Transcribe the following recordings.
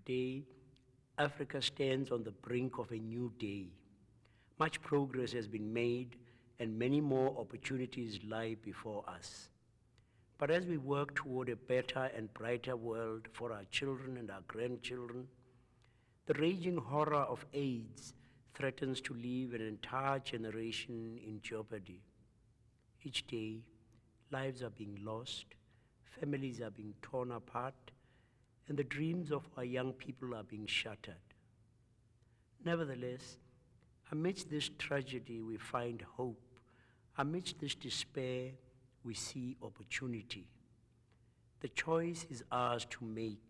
Today, Africa stands on the brink of a new day. Much progress has been made and many more opportunities lie before us. But as we work toward a better and brighter world for our children and our grandchildren, the raging horror of AIDS threatens to leave an entire generation in jeopardy. Each day, lives are being lost, families are being torn apart, and the dreams of our young people are being shattered. Nevertheless, amidst this tragedy, we find hope. Amidst this despair, we see opportunity. The choice is ours to make.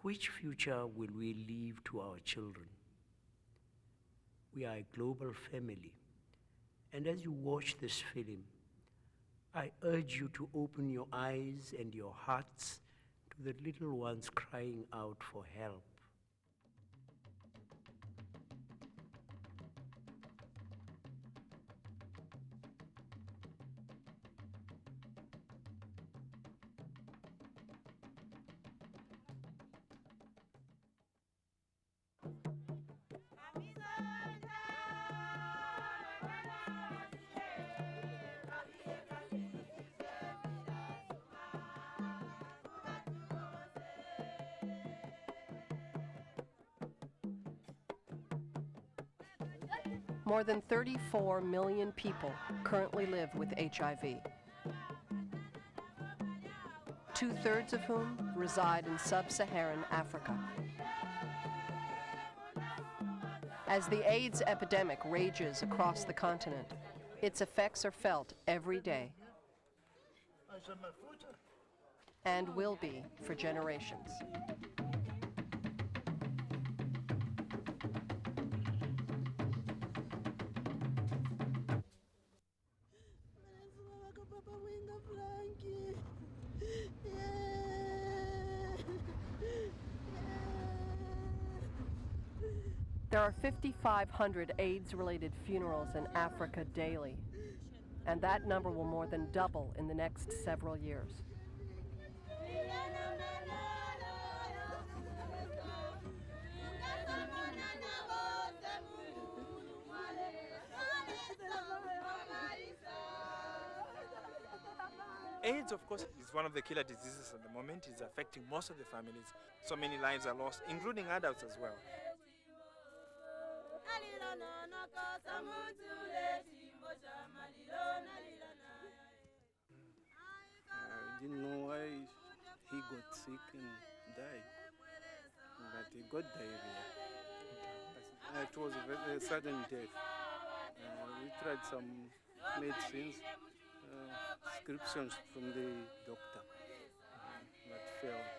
Which future will we leave to our children? We are a global family, and as you watch this film, I urge you to open your eyes and your hearts to the little ones crying out for help. More than 34 million people currently live with HIV, 2/3 of whom reside in sub-Saharan Africa. As the AIDS epidemic rages across the continent, its effects are felt every day and will be for generations. There are 5,500 AIDS-related funerals in Africa daily, and that number will more than double in the next several years. AIDS, of course, is one of the killer diseases at the moment. It's affecting most of the families. So many lives are lost, including adults as well. I didn't know why he got sick and died, but he got diarrhea. It was a sudden death. We tried some medicines, prescriptions from the doctor, but failed.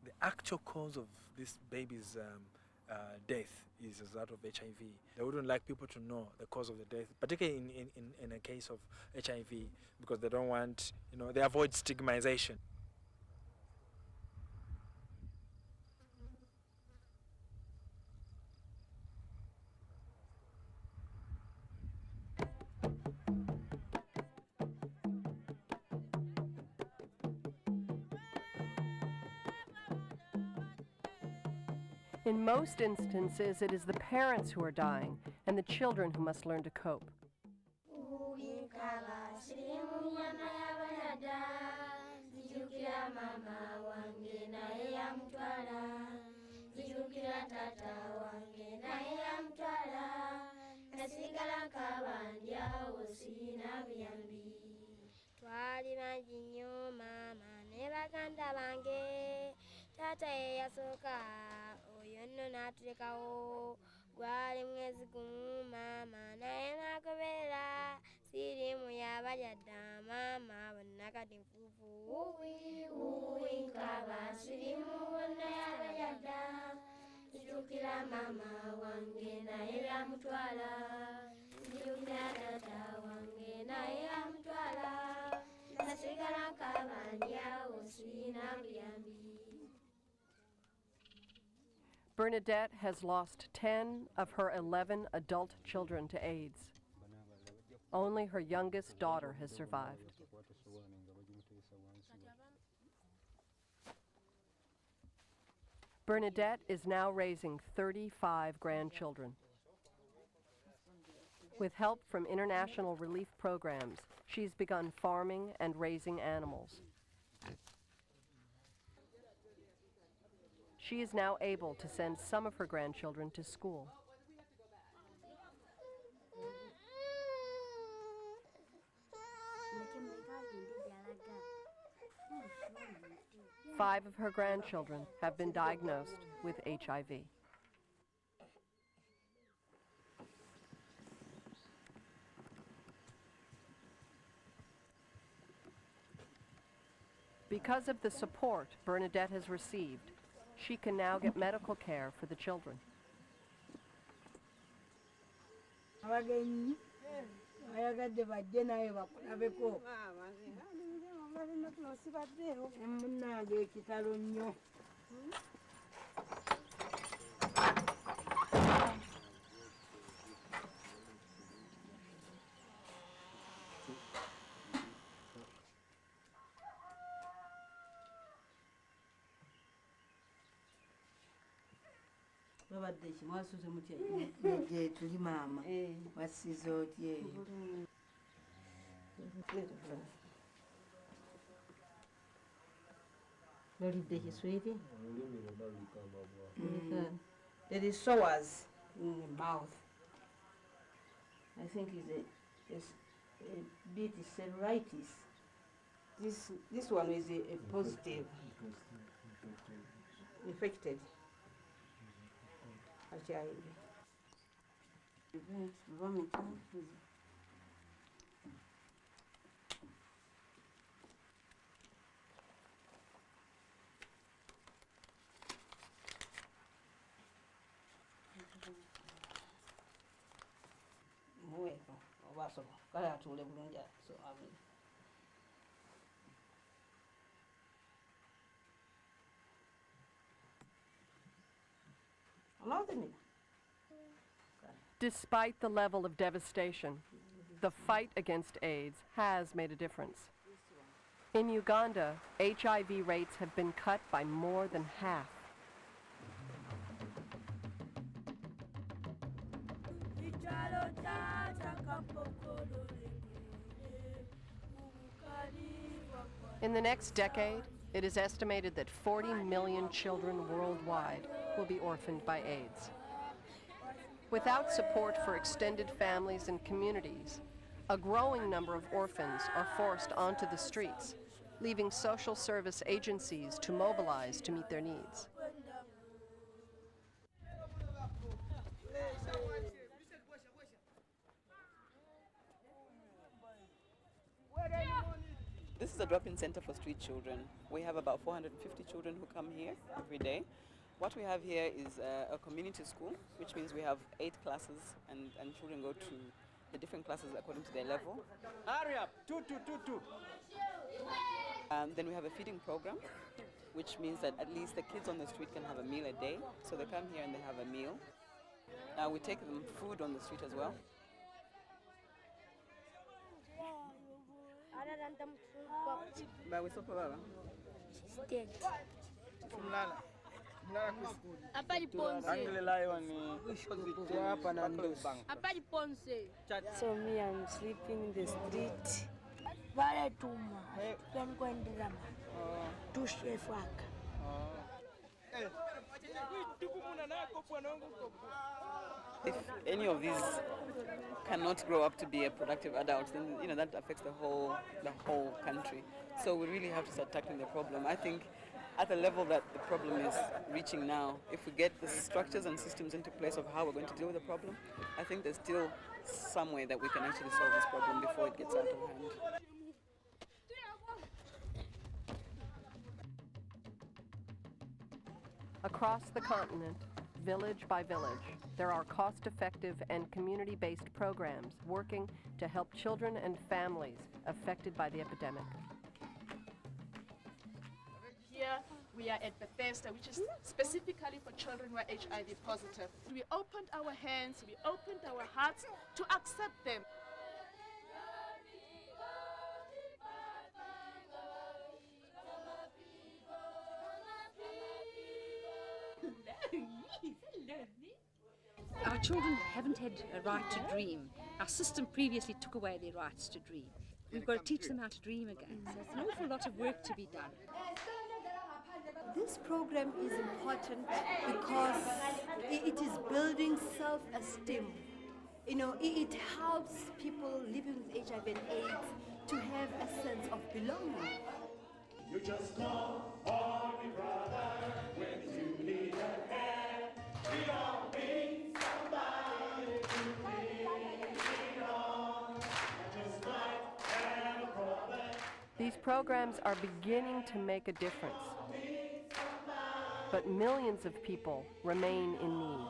The actual cause of this baby's death is that of HIV. They wouldn't like people to know the cause of the death, particularly in a case of HIV, because they don't want, they avoid stigmatization. In most instances, it is the parents who are dying and the children who must learn to cope. Twali bangi nnyo maama ne baganda bange taata ye yasooka oyo nno n'atulekawo gwali mwezi gumu maama naye n'agoberera siriimu yabalya dda maama bonna kati nfuufu nkaba siriimu bonna yabalya dda nzijukira maama wange naye yamutwala nzijukira taata wange naye yamutwala nasigala nkabandya osina buyambi. Bernadette has lost 10 of her 11 adult children to AIDS. Only her youngest daughter has survived. Bernadette is now raising 35 grandchildren. With help from international relief programs, she's begun farming and raising animals. She is now able to send some of her grandchildren to school. 5 of her grandchildren have been diagnosed with HIV. Because of the support Bernadette has received, she can now get medical care for the children. There is sores in the mouth. I think it's a bit cellulitis. This one is a positive. Infected. HIV. Despite the level of devastation, the fight against AIDS has made a difference. In Uganda, HIV rates have been cut by more than half. In the next decade, it is estimated that 40 million children worldwide will be orphaned by AIDS. Without support for extended families and communities, a growing number of orphans are forced onto the streets, leaving social service agencies to mobilize to meet their needs. This is a drop-in center for street children. We have about 450 children who come here every day. What we have here is a community school, which means we have 8 classes, and children go to the different classes according to their level. Hurry up! Tutu, Tutu! Then we have a feeding program, which means that at least the kids on the street can have a meal a day. So they come here and they have a meal. We take them food on the street as well. Apa di Ponce? Apa di Ponce? So me, I'm sleeping in the street. If any of these cannot grow up to be a productive adult, then that affects the whole country. So we really have to start tackling the problem. I think at the level that the problem is reaching now, if we get the structures and systems into place of how we're going to deal with the problem, I think there's still some way that we can actually solve this problem before it gets out of hand. Across the continent, village by village, there are cost-effective and community-based programs working to help children and families affected by the epidemic. Here we are at Bethesda, which is specifically for children who are HIV positive. We opened our hands, we opened our hearts to accept them. Our children haven't had a right to dream. Our system previously took away their rights to dream. We've got to teach them how to dream again. So it's an awful lot of work to be done. This program is important because it is building self-esteem. It helps people living with HIV and AIDS to have a sense of belonging. You just call on me, brother, when you need a hand. We all need somebody to lean on. Just might have a problem. These programs are beginning to make a difference, but millions of people remain in need.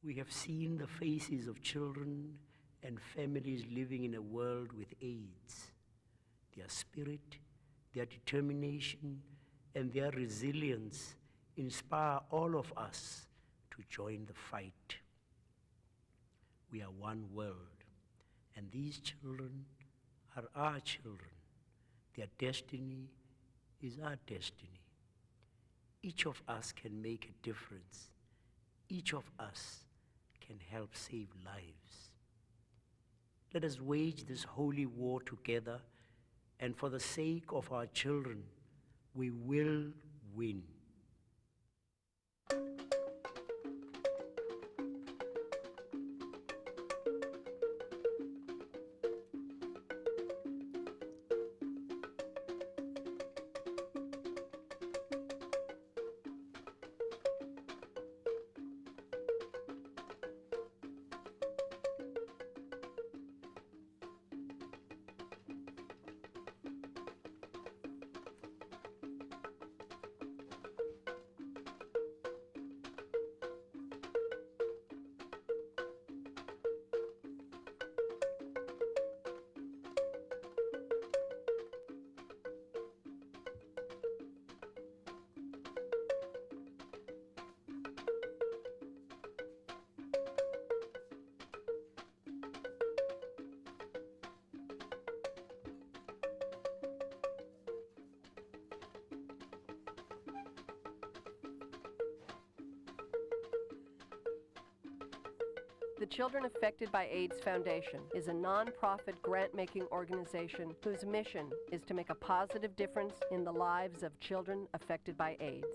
We have seen the faces of children and families living in a world with AIDS. Their spirit, their determination, and their resilience inspire all of us to join the fight. We are one world, and these children are our children. Their destiny is our destiny. Each of us can make a difference. Each of us can help save lives. Let us wage this holy war together, and for the sake of our children, we will win. The Children Affected by AIDS Foundation is a non-profit grant-making organization whose mission is to make a positive difference in the lives of children affected by AIDS.